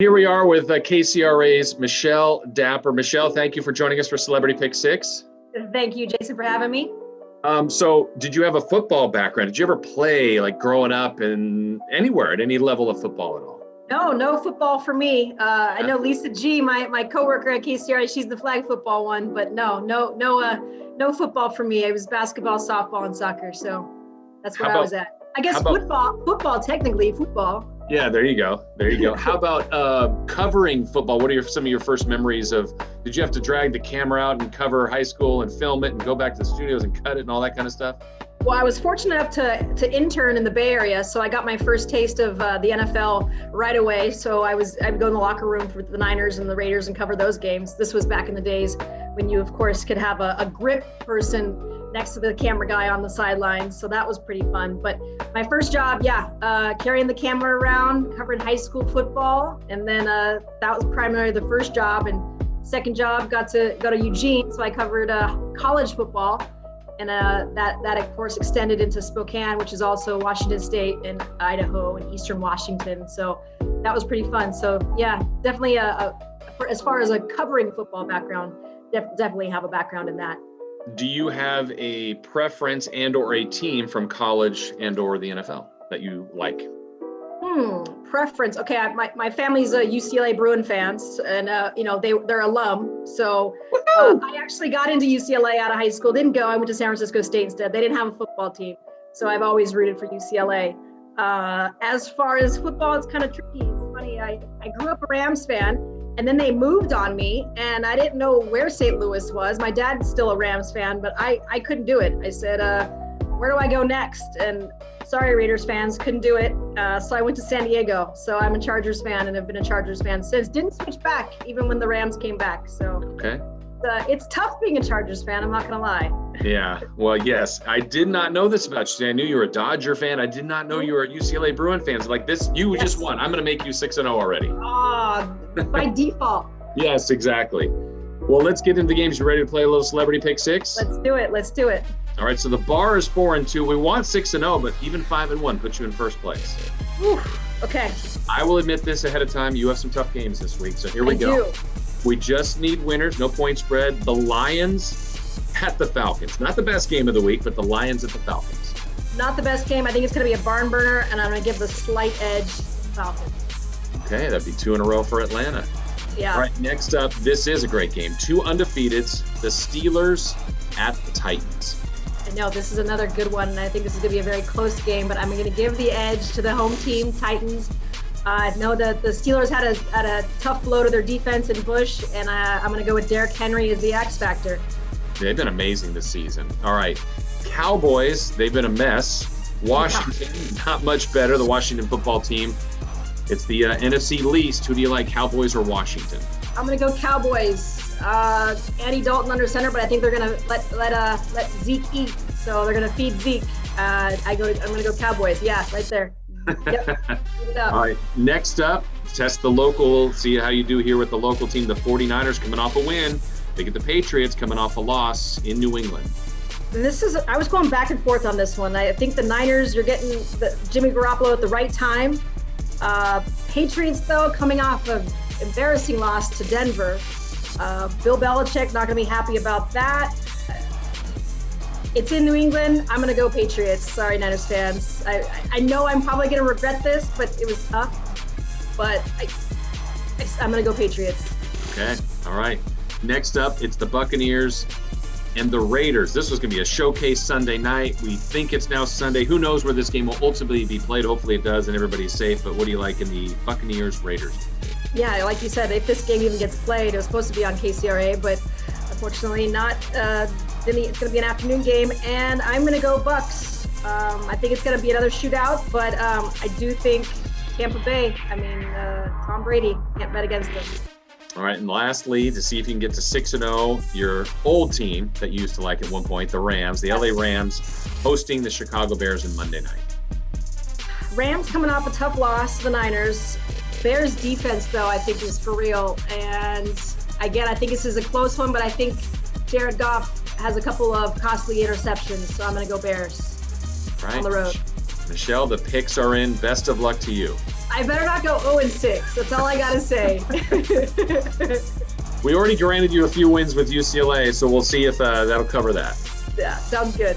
Here we are with KCRA's Michelle Dapper. Michelle, thank you for joining us for Celebrity Pick 6. Thank you, Jason, for having me. So did you have a football background? Did you ever play like growing up in anywhere at any level of football at all? No football for me. I know Lisa G, my coworker at KCRA, she's the flag football one, but no football for me. It was basketball, softball, and soccer. So that's where I was at. I guess football, technically football. Yeah, there you go. How about covering football? What are some of your first memories of, did you have to drag the camera out and cover high school and film it and go back to the studios and cut it and all that kind of stuff? Well, I was fortunate enough to intern in the Bay Area, so I got my first taste of the NFL right away. So I would go in the locker room for the Niners and the Raiders and cover those games. This was back in the days when you, of course, could have a grip person next to the camera guy on the sidelines. So that was pretty fun. But my first job, carrying the camera around, covering high school football. And then that was primarily the first job. And second job, got to go to Eugene. So I covered college football. And that of course extended into Spokane, which is also Washington State and Idaho and Eastern Washington. So that was pretty fun. So yeah, definitely as far as a covering football background, definitely have a background in that. Do you have a preference and or a team from college and or the NFL that you like? Preference. Okay, my family's UCLA Bruin fans, and they're alum. So I actually got into UCLA out of high school. Didn't go. I went to San Francisco State instead. They didn't have a football team, so I've always rooted for UCLA. As far as football, it's kind of tricky. It's funny. I grew up a Rams fan, and then they moved on me, and I didn't know where St. Louis was. My dad's still a Rams fan, but I couldn't do it. I said, where do I go next? And sorry, Raiders fans, couldn't do it. So I went to San Diego. So I'm a Chargers fan and have been a Chargers fan since. Didn't switch back even when the Rams came back. So okay. It's tough being a Chargers fan, I'm not gonna lie. Yeah, well, yes. I did not know this about you. I knew you were a Dodger fan. I did not know you were a UCLA Bruin fan. So like this, you just won. I'm gonna make you 6-0 already. By default. Yes, exactly. Well, let's get into the games. You ready to play a little Celebrity Pick 6? Let's do it. All right, so the bar is 4-2. We want 6-0, but even 5-1 puts you in first place. Whew. Okay. I will admit this ahead of time. You have some tough games this week, so here we go. Do. We just need winners, no point spread. The Lions at the Falcons. Not the best game of the week, but the Lions at the Falcons. Not the best game. I think it's going to be a barn burner, and I'm going to give the slight edge to the Falcons. Okay, that'd be 2 in a row for Atlanta. Yeah. All right, next up, this is a great game. 2 undefeateds, the Steelers at the Titans. I know this is another good one, and I think this is going to be a very close game, but I'm going to give the edge to the home team, Titans. I know that the Steelers had a tough blow to their defense in Bush, and I'm going to go with Derrick Henry as the X factor. They've been amazing this season. All right, Cowboys, they've been a mess. Washington, not much better, the Washington football team. It's the NFC least. Who do you like, Cowboys or Washington? I'm going to go Cowboys. Andy Dalton under center, but I think they're going to let Zeke eat. So they're going to feed Zeke. I'm going to go Cowboys. Yeah, right there. Yep. All right. Next up, test the local. See how you do here with the local team. The 49ers coming off a win. They get the Patriots coming off a loss in New England. And I was going back and forth on this one. I think the Niners, you're getting Jimmy Garoppolo at the right time. Patriots, though, coming off an embarrassing loss to Denver. Bill Belichick, not going to be happy about that. It's in New England. I'm going to go Patriots. Sorry, Niners fans. I know I'm probably going to regret this, but it was tough. But I'm going to go Patriots. Okay. All right. Next up, it's the Buccaneers and the Raiders. This was going to be a showcase Sunday night. We think it's now Sunday. Who knows where this game will ultimately be played? Hopefully it does and everybody's safe. But what do you like in the Buccaneers-Raiders? Yeah, like you said, if this game even gets played, it was supposed to be on KCRA, but unfortunately not. It's going to be an afternoon game, and I'm going to go Bucks. I think it's going to be another shootout, but I do think Tampa Bay, Tom Brady, can't bet against them. All right, and lastly, to see if you can get to 6-0, your old team that you used to like at one point, the Rams, the LA Rams, hosting the Chicago Bears on Monday night. Rams coming off a tough loss to the Niners. Bears defense, though, I think is for real. And again, I think this is a close one, but I think Jared Goff has a couple of costly interceptions, so I'm going to go Bears on the road. Michelle, the picks are in. Best of luck to you. I better not go 0-6. That's all I gotta say. We already granted you a few wins with UCLA, so we'll see if that'll cover that. Yeah, sounds good.